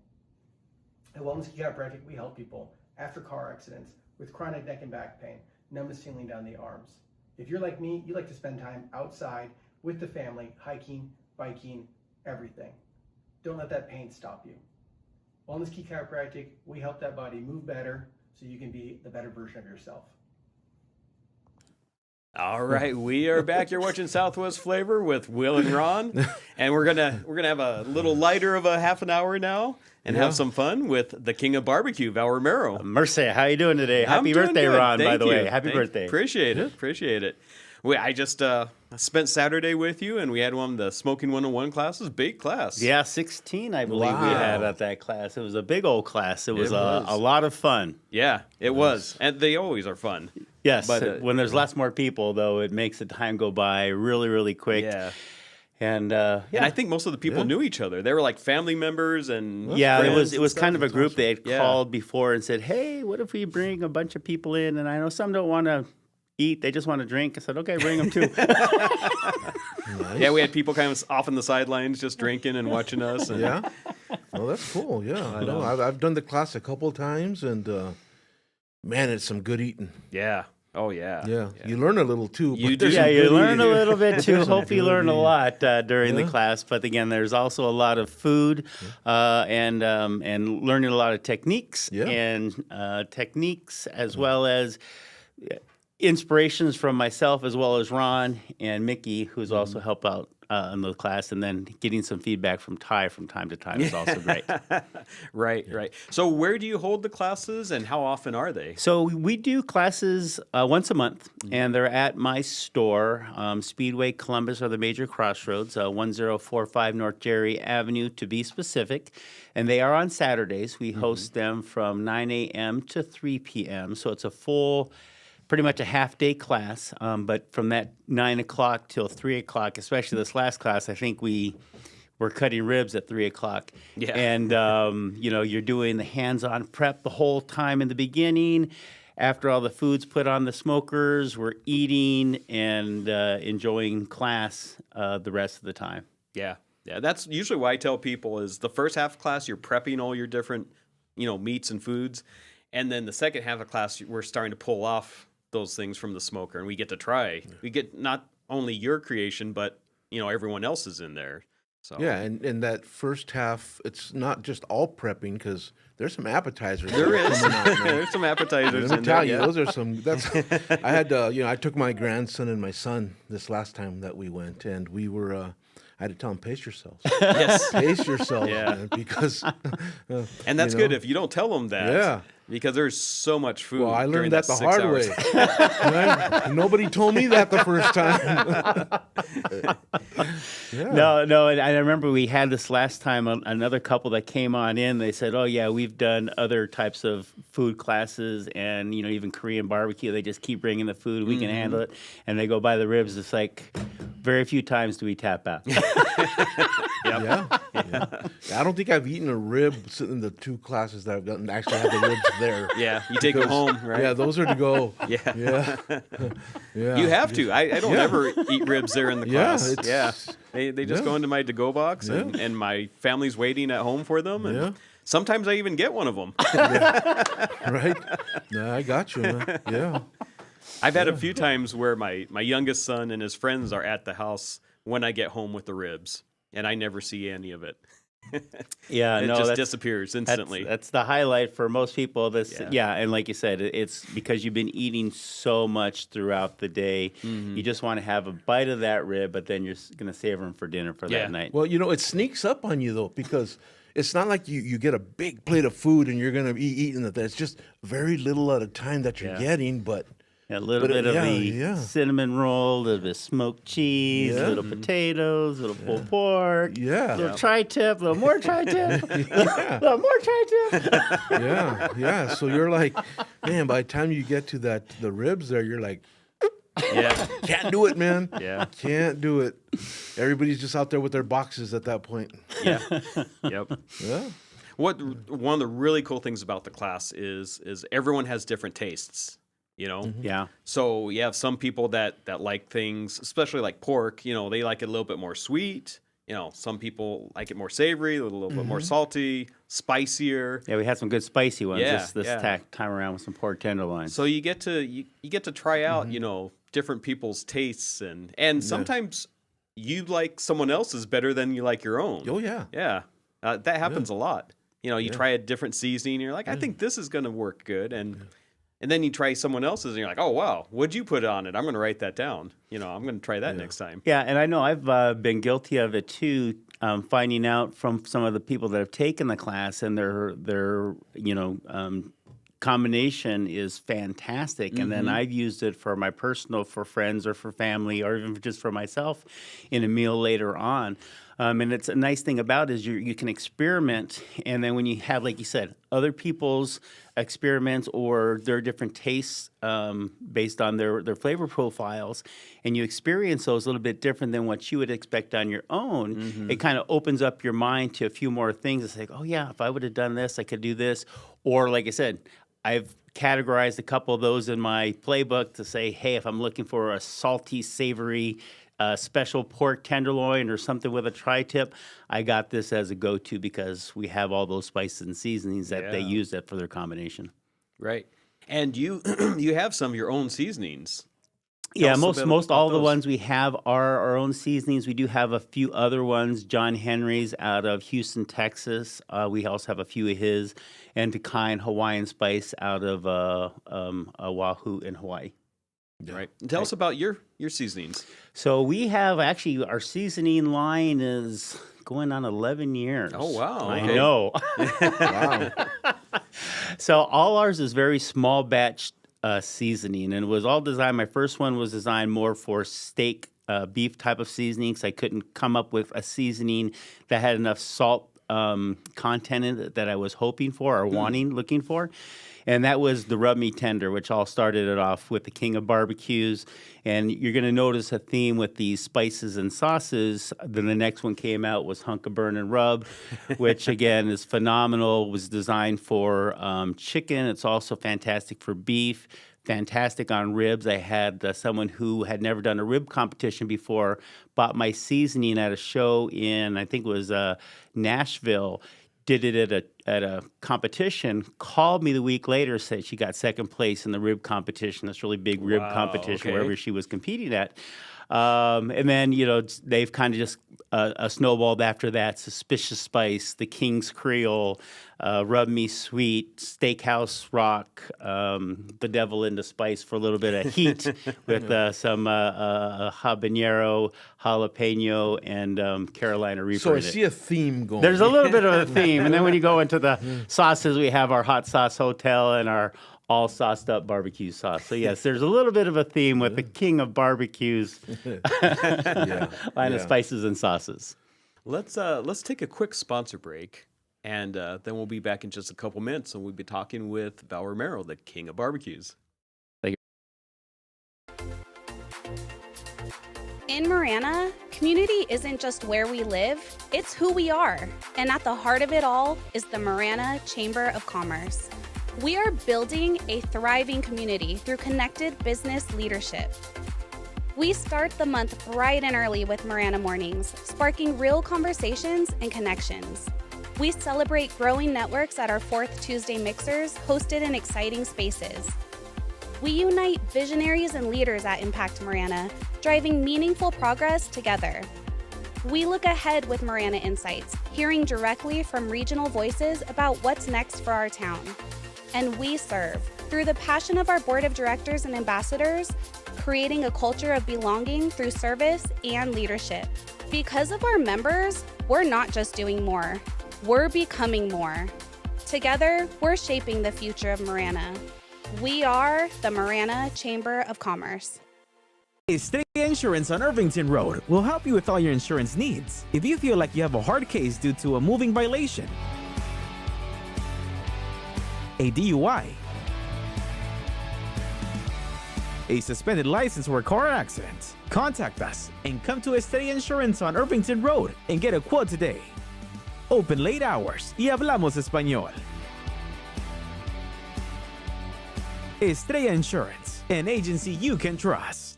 At Wellness Chiropractic, we help people after car accidents with chronic neck and back pain, numbness tingling down the arms. If you're like me, you like to spend time outside with the family, hiking, biking, everything. Don't let that pain stop you. Wellness Chiropractic, we help that body move better so you can be the better version of yourself. All right, we are back. You're watching Southwest Flavor with Will and Ron, and we're gonna have a little lighter of a half an hour now and have some fun with the King of BBQ, Val Romero. Mercy, how you doing today? Happy birthday, Ron, by the way. Happy birthday. Appreciate it. I just spent Saturday with you, and we had one of the Smoking 101 classes, big class. Yeah, 16, I believe we had at that class. It was a big old class. It was a lot of fun. Yeah, it was. And they always are fun. Yes, but when there's lots more people, though, it makes the time go by really, really quick. Yeah. And and I think most of the people knew each other. They were like family members and it was kind of a group they had called before and said, "Hey, what if we bring a bunch of people in?" And I know some don't want to eat; they just want to drink. I said, "Okay, bring them too." Nice. Yeah, we had people kind of off on the sidelines just drinking and watching us. And Yeah. Well, that's cool. Yeah, I know. I've done the class a couple times, and man, it's some good eating. Yeah. Oh, yeah. Yeah. You learn a little too. You but do. there's Yeah, some you good learn a eating. little bit too. There's some Hope you good learn a eating. lot during the class. But again, there's also a lot of food and learning a lot of techniques as well as inspirations from myself as well as Ron and Mickey, who's also helped out in the class, and then getting some feedback from Ty from time to time is also great. Right. So where do you hold the classes, and how often are they? So we do classes once a month, and they're at my store, Speedway Columbus, or the major crossroads, 1045 North Jerry Avenue to be specific. And they are on Saturdays. We host them from 9 a.m. to 3 p.m. So it's a full, pretty much a half-day class. But from that 9 o'clock till 3 o'clock, especially this last class, I think we're cutting ribs at 3 o'clock. Yeah. And, you're doing the hands-on prep the whole time in the beginning. After all the food's put on the smokers, we're eating and enjoying class the rest of the time. Yeah. That's usually why I tell people is the first half of class, you're prepping all your different, meats and foods. And then the second half of class, we're starting to pull off those things from the smoker, and we get to try. We get not only your creation, but, everyone else is in there. So Yeah, and that first half, it's not just all prepping, because there's some appetizers. There is. coming out, man. There's some appetizers Let me in tell there. you, Yeah. those are some. I had, I took my grandson and my son this last time that we went, and we were. I had to tell them, pace yourselves. Yes. Pace yourselves, Yeah. man, because. And that's good if you don't tell them that. Yeah. Because there's so much food. Well, I during learned that the 6 hard hours. way. Right? Nobody told me that the first time. Yeah. No, and I remember we had this last time, another couple that came on in, they said, "Oh yeah, we've done other types of food classes and, even Korean barbecue. They just keep bringing the food, we can handle it." And they go buy the ribs. It's like, very few times do we tap out. Yeah. I don't think I've eaten a rib in the 2 classes that I've gotten. Actually, had the ribs there. Yeah, you take them home, right? Yeah, those are to go. Yeah. Yeah. You have to. I don't ever eat ribs there in the Yeah, class. it's- They just go into my to-go box, and my family's waiting at home for them. And sometimes I even get one of them. Right? No, I got you, man. Yeah. I've had a few times where my youngest son and his friends are at the house when I get home with the ribs, and I never see any of it. Yeah, it no, just that's- disappears instantly. That's the highlight for most people. And like you said, it's because you've been eating so much throughout the day. You just want to have a bite of that rib, but then you're going to save them for dinner for that night. Well, it sneaks up on you, though, because it's not like you get a big plate of food and you're going to be eating it. It's just very little at a time that you're getting, but a little bit of the cinnamon roll, a little bit of smoked cheese, little potatoes, a little pulled pork, little tri-tip, a little more tri-tip, a little more tri-tip. Yeah. So you're like, man, by the time you get to the ribs there, you're like, can't do it, man. Can't do it. Everybody's just out there with their boxes at that point. Yep. Yeah. One of the really cool things about the class is everyone has different tastes. You know? Yeah. So you have some people that like things, especially like pork, you know, they like it a little bit more sweet. You know, some people like it more savory, a little bit more salty, spicier. Yeah, we had some good spicy ones this yeah. time around with some pork tenderloins. So you get to try out, you know, different people's tastes, and sometimes you like someone else's better than you like your own. Oh yeah. Yeah. That happens a lot. You know, you try a different seasoning, and you're like, I think this is going to work good, and then you try someone else's, and you're like, oh wow, what'd you put on it? I'm going to write that down. You know, I'm going to try that next time. Yeah, and I know I've been guilty of it too. Finding out from some of the people that have taken the class, and their combination is fantastic. And then I've used it for my personal, for friends or for family, or even just for myself in a meal later on. And it's a nice thing about it is you can experiment, and then when you have, like you said, other people's experiments or their different tastes based on their flavor profiles, and you experience those a little bit different than what you would expect on your own, it kind of opens up your mind to a few more things. It's like, oh yeah, if I would have done this, I could do this. Or like I said, I've categorized a couple of those in my playbook to say, hey, if I'm looking for a salty, savory, special pork tenderloin or something with a tri-tip, I got this as a go-to because we have all those spices and seasonings that they use that for their combination. Right. And you you have some of your own seasonings. Yeah, most all the ones we have are our own seasonings. We do have a few other ones. John Henry's out of Houston, Texas. We also have a few of his. And Takai Hawaiian Spice out of Oahu in Hawaii. Right. Tell us about your seasonings. So we have actually our seasoning line is going on 11 years. Oh, wow. I know. Wow. So all ours is very small batch seasoning, and it was all designed. My first one was designed more for steak, beef type of seasonings. I couldn't come up with a seasoning that had enough salt content in it that I was hoping for or looking for. And that was the Rub Me Tender, which all started it off with the King of BBQs. And you're going to notice a theme with these spices and sauces. Then the next one came out was Hunk of Burn and Rub, which again is phenomenal. It was designed for chicken. It's also fantastic for beef. Fantastic on ribs. I had someone who had never done a rib competition before bought my seasoning at a show in, I think it was Nashville. Did it at a competition, called me the week later, said she got second place in the rib competition, this really big rib competition, wherever she was competing at. And then, you know, they've kind of just snowballed after that. Suspicious Spice, the King's Creole, Rub Me Sweet, Steakhouse Rock, the Devil into Spice for a little bit of heat with some habanero, jalapeno, and Carolina Reaper. So I in it. see a theme going. There's a little bit of a theme. And then when you go into the sauces, we have our hot sauce hotel and our all sauced up barbecue sauce. So yes, there's a little bit of a theme with the King of Barbecues line of spices and sauces. Let's take a quick sponsor break, and then we'll be back in just a couple minutes, and we'll be talking with Val Romero, the King of Barbecues. In Marana, community isn't just where we live, it's who we are. And at the heart of it all is the Marana Chamber of Commerce. We are building a thriving community through connected business leadership. We start the month bright and early with Marana Mornings, sparking real conversations and connections. We celebrate growing networks at our 4th Tuesday mixers, hosted in exciting spaces. We unite visionaries and leaders at Impact Marana, driving meaningful progress together. We look ahead with Marana Insights, hearing directly from regional voices about what's next for our town. And we serve through the passion of our board of directors and ambassadors, creating a culture of belonging through service and leadership. Because of our members, we're not just doing more. We're becoming more. Together, we're shaping the future of Marana. We are the Marana Chamber of Commerce. Estrella Insurance on Irvington Road will help you with all your insurance needs. If you feel like you have a hard case due to a moving violation, a DUI, a suspended license or a car accident, contact us and come to Estrella Insurance on Irvington Road and get a quote today. Open late hours y hablamos español. Estrella Insurance, an agency you can trust.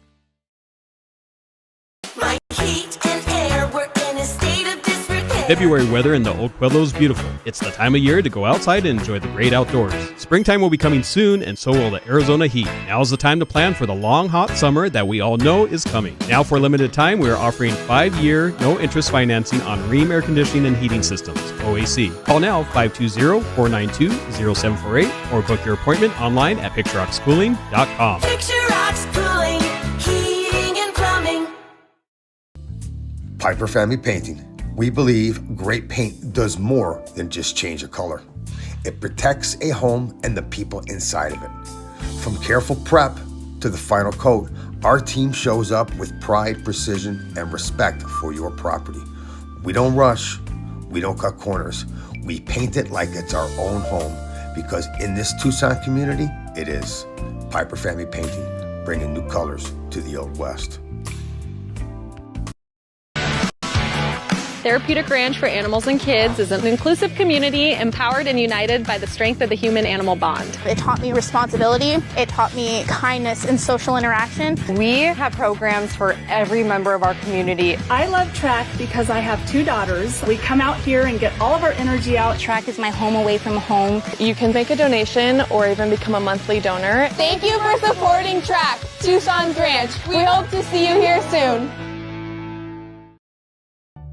My heat and air, we're in a state of disrepair. February weather in the Oak Pueblo is beautiful. It's the time of year to go outside and enjoy the great outdoors. Springtime will be coming soon, and so will the Arizona heat. Now's the time to plan for the long, hot summer that we all know is coming. Now, for a limited time, we are offering 5-year, no-interest financing on Ream air conditioning and heating systems, OAC. Call now, 520-492-0748, or book your appointment online at PictureRocksCooling.com. Picture Rocks Cooling, Heating and Plumbing. Piper Family Painting. We believe great paint does more than just change a color. It protects a home and the people inside of it. From careful prep to the final coat, our team shows up with pride, precision, and respect for your property. We don't rush, we don't cut corners. We paint it like it's our own home, because in this Tucson community, it is. Piper Family Painting, bringing new colors to the Old West. Therapeutic Ranch for Animals and Kids is an inclusive community empowered and united by the strength of the human-animal bond. It taught me responsibility. It taught me kindness and social interaction. We have programs for every member of our community. I love track because I have 2 daughters. We come out here and get all of our energy out. Track is my home away from home. You can make a donation or even become a monthly donor. Thank you for supporting Track, Tucson's Ranch. We hope to see you here soon.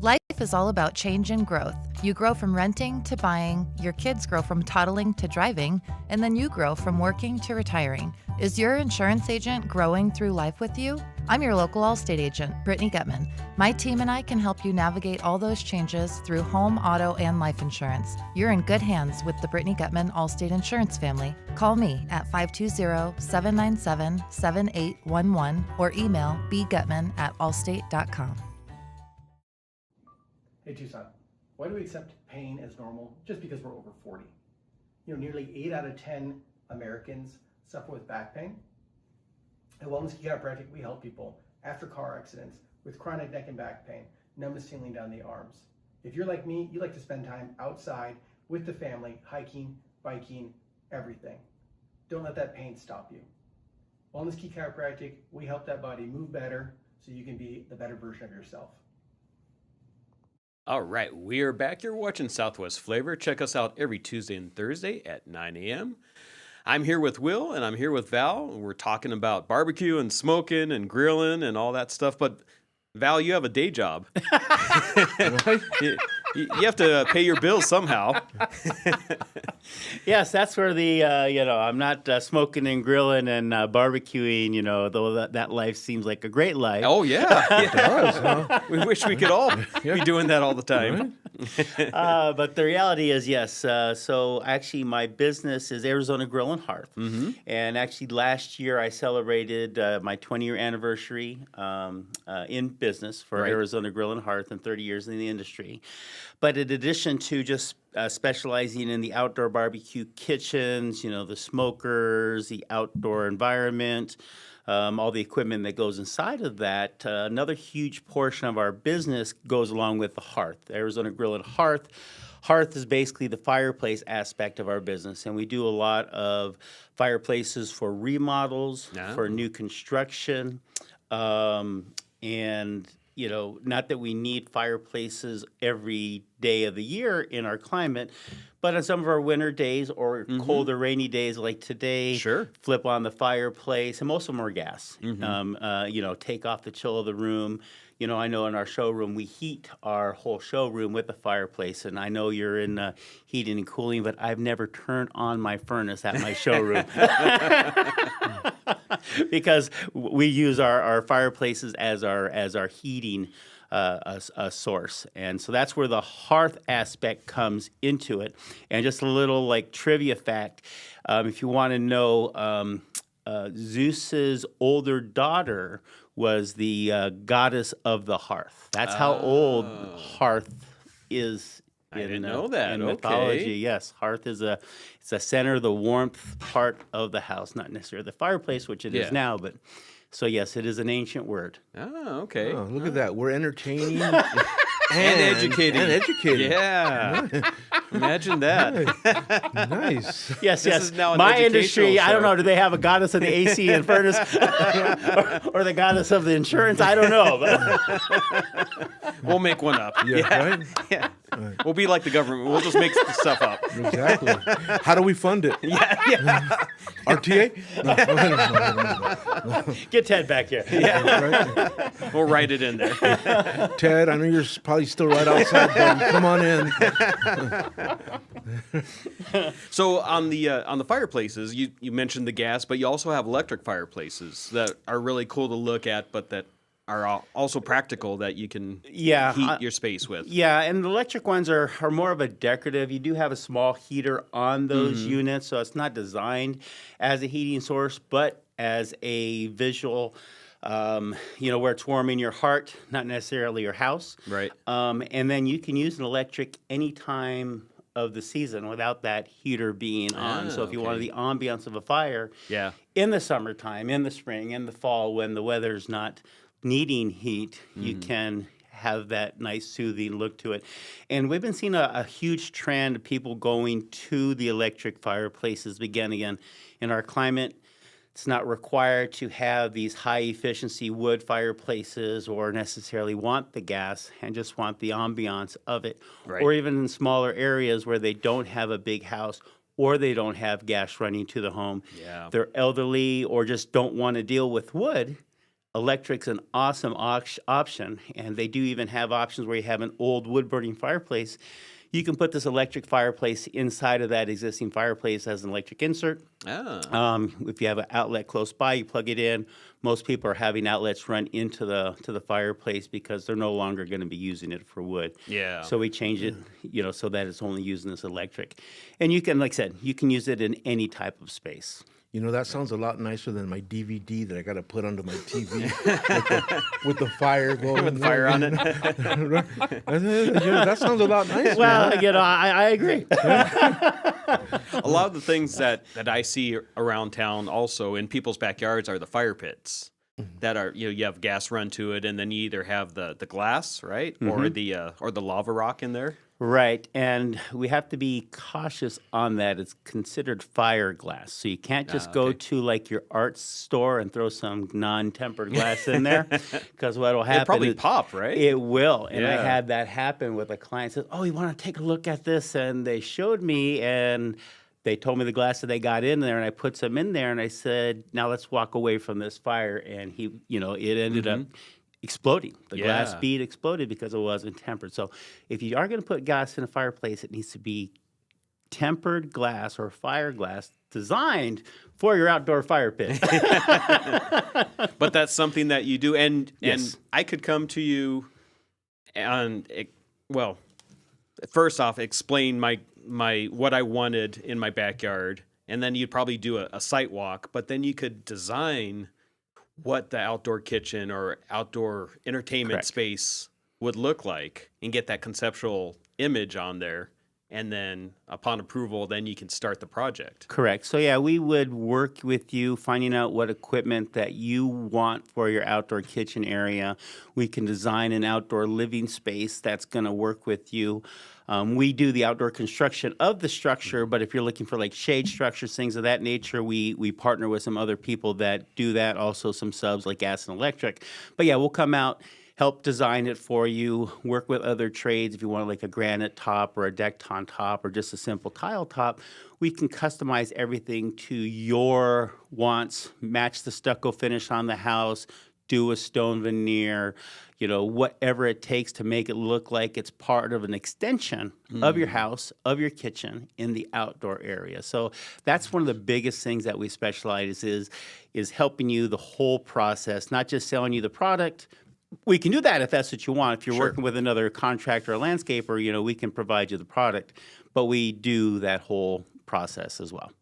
Life is all about change and growth. You grow from renting to buying, your kids grow from toddling to driving, and then you grow from working to retiring. Is your insurance agent growing through life with you? I'm your local Allstate agent, Brittany Gutman. My team and I can help you navigate all those changes through home, auto, and life insurance. You're in good hands with the Brittany Gutman Allstate Insurance family. Call me at 520-797-7811 or email bgutman@allstate.com. Hey Tucson, why do we accept pain as normal just because we're over 40? Nearly 8 out of 10 Americans suffer with back pain. At Wellness Chiropractic, we help people after car accidents with chronic neck and back pain, numbness tingling down the arms. If you're like me, you like to spend time outside with the family, hiking, biking, everything. Don't let that pain stop you. Wellness Chiropractic, we help that body move better so you can be the better version of yourself. All right, we are back. You're watching Southwest Flavor. Check us out every Tuesday and Thursday at 9 a.m. I'm here with Will, and I'm here with Val, and we're talking about barbecue and smoking and grilling and all that stuff. But, Val, you have a day job. You have to pay your bills somehow. Yes, that's where the, I'm not smoking and grilling and barbecuing, though that life seems like a great life. Oh, yeah. It does, huh? We wish we could all be doing that all the time. But the reality is, yes. So actually, my business is Arizona Grill and Hearth. Mm-hmm. And actually, last year, I celebrated my 20-year anniversary in business for Arizona Grill and Hearth and 30 years in the industry. But in addition to just specializing in the outdoor barbecue kitchens, the smokers, the outdoor environment, all the equipment that goes inside of that, another huge portion of our business goes along with the hearth, Arizona Grill and Hearth. Hearth is basically the fireplace aspect of our business, and we do a lot of fireplaces for remodels, for new construction, and not that we need fireplaces every day of the year in our climate, but on some of our winter days or colder, rainy days like today, flip on the fireplace, and most of them are gas. Take off the chill of the room. I know in our showroom, we heat our whole showroom with a fireplace, and I know you're in heating and cooling, but I've never turned on my furnace at my showroom. Because we use our fireplaces as our heating a source. And so that's where the hearth aspect comes into it. And just a little like trivia fact, if you want to know, Zeus's older daughter was the goddess of the hearth. That's how old hearth is. I didn't know that. In Okay. mythology, yes, hearth is it's a center, the warmth part of the house, not necessarily the fireplace, which it is now, but so yes, it is an ancient word. Oh, okay. Oh, look at that. We're entertaining and educating. And educating. Yeah. Imagine that. Nice. Yes, This yes. is now an My educational industry, I don't show. know, do they have a goddess of the AC and furnace or the goddess of the insurance? I don't know. But We'll make one up. Yeah, right? Yeah. We'll be like the government. We'll just make the stuff up. Exactly. How do we fund it? Yeah. RTA? No. Get Ted back here. Right? We'll write it in there. Ted, I know you're probably still right outside, but come on in. So on the fireplaces, you mentioned the gas, but you also have electric fireplaces that are really cool to look at, but that are also practical that you can heat your space with. Yeah, and the electric ones are more of a decorative. You do have a small heater on those units, so it's not designed as a heating source, but as a visual, where it's warming your heart, not necessarily your house. Right. And then you can use an electric any time of the season without that heater being on. So if you wanted the ambiance of a fire in the summertime, in the spring, in the fall, when the weather's not needing heat, you can have that nice soothing look to it. And we've been seeing a huge trend of people going to the electric fireplaces again in our climate. It's not required to have these high efficiency wood fireplaces or necessarily want the gas and just want the ambiance of it. Right. Or even in smaller areas where they don't have a big house or they don't have gas running to the home. Yeah. They're elderly or just don't want to deal with wood. Electric's an awesome option, and they do even have options where you have an old wood-burning fireplace. You can put this electric fireplace inside of that existing fireplace as an electric insert. If you have an outlet close by, you plug it in. Most people are having outlets run into the fireplace because they're no longer going to be using it for wood. Yeah. So we change it, so that it's only using this electric. And you can, like I said, you can use it in any type of space. You know, that sounds a lot nicer than my DVD that I got to put under my TV with the fire going. With the fire on it. That sounds a lot nicer. Well, I agree. A lot of the things that I see around town also in people's backyards are the fire pits that are, you have gas run to it, and then you either have the glass, right? Or the lava rock in there. Right, and we have to be cautious on that. It's considered fire glass, so you can't just go to like your art store and throw some non-tempered glass in there, because what will happen? It'll probably pop, right? It will, and I Yeah. had that happen with a client. Said, "Oh, you want to take a look at this?" And they showed me, and they told me the glass that they got in there, and I put some in there, and I said, "Now let's walk away from this fire." And he, it ended up exploding. The glass bead exploded because it wasn't tempered. So if you are going to put gas in a fireplace, it needs to be tempered glass or fire glass designed for your outdoor fire pit. But that's something that you do, and Yes. I could come to you and first off, explain my what I wanted in my backyard, and then you'd probably do a site walk, but then you could design what the outdoor kitchen or outdoor entertainment Correct. space would look like and get that conceptual image on there. And then upon approval, then you can start the project. Correct. So yeah, we would work with you finding out what equipment that you want for your outdoor kitchen area. We can design an outdoor living space that's going to work with you. We do the outdoor construction of the structure, but if you're looking for like shade structures, things of that nature, we partner with some other people that do that, also some subs like gas and electric. But yeah, we'll come out, help design it for you, work with other trades. If you want like a granite top or a deckton top or just a simple tile top, we can customize everything to your wants, match the stucco finish on the house, do a stone veneer, whatever it takes to make it look like it's part of an extension of your house, of your kitchen in the outdoor area. So that's one of the biggest things that we specialize is helping you the whole process, not just selling you the product, We can do that if that's what you want. If you're Sure. working with another contractor or landscaper, we can provide you the product, but we do that whole process as well.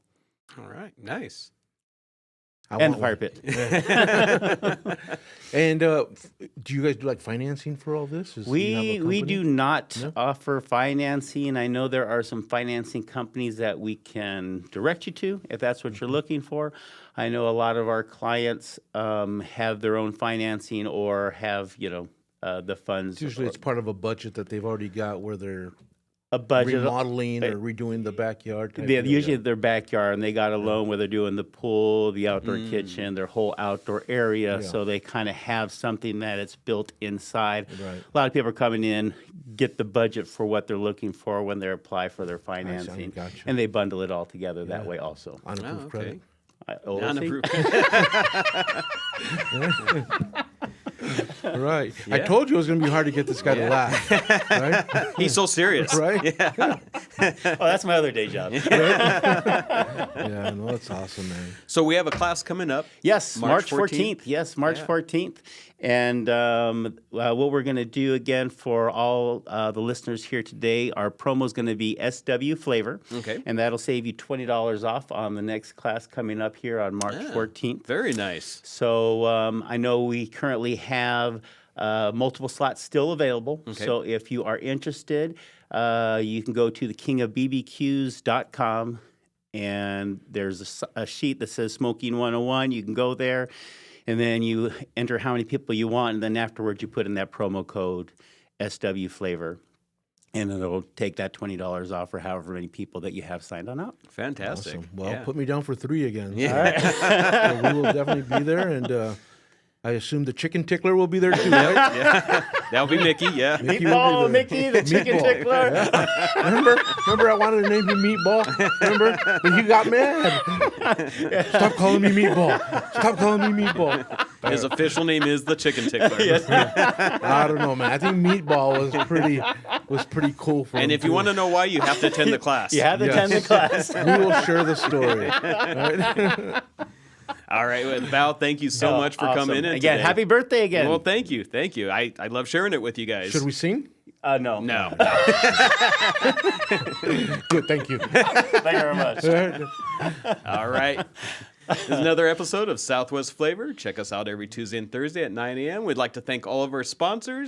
All right, nice. And the fire pit. And do you guys do like financing for all this? We do not offer financing. I know there are some financing companies that we can direct you to if that's what you're looking for. I know a lot of our clients have their own financing or have the funds. Usually it's part of a budget that they've already got where they're a budget remodeling or redoing the backyard. Yeah, usually their backyard, and they got a loan where they're doing the pool, the outdoor kitchen, their whole outdoor area. So they kind of have something that it's built inside. Right. A lot of people are coming in, get the budget for what they're looking for when they apply for their financing, gotcha. and they bundle it all together that way also. Unapproved credit. Unapproved. Right. Yeah. I told you it was going to be hard to get this guy to laugh. Right? He's so serious. Right? Yeah. That's my other day job. Yeah, no, that's awesome, man. So we have a class coming up. Yes, March 14th. Yes, March 14th. And what we're going to do again for all the listeners here today, our promo is going to be SW Flavor. Okay. And that'll save you $20 off on the next class coming up here on March 14th. Very nice. So I know we currently have multiple slots still available. Okay. So if you are interested, you can go to the KingofBBQs.com. And there's a sheet that says Smoking 101. You can go there, and then you enter how many people you want, and then afterwards you put in that promo code SW Flavor, and it'll take that $20 off for however many people that you have signed on up. Fantastic. Awesome. Well, Yeah. put me down for 3 again. Yeah. All right. So we will definitely be there, and I assume the chicken tickler will be there too, right? Yeah. That'll be Mickey, yeah. Mickey will be there. Mickey, the chicken Meatball. tickler. Yeah. Remember I wanted to name you Meatball? Remember? But you got mad. Stop calling me Meatball. Stop calling me Meatball. His official name is the Chicken Tickler. I don't know, man. I think Meatball was pretty cool for And him if you too. want to know why, you have to attend the class. You have to attend the class. We will share the story. Right? All right, well, Val, thank you so much for Awesome. coming in Again, today. happy birthday again. Well, thank you. Thank you. I love sharing it with you guys. Should we sing? No. No. Good, thank you. Thank you very much. All right. This is another episode of Southwest Flavor. Check us out every Tuesday and Thursday at 9 a.m. We'd like to thank all of our sponsors.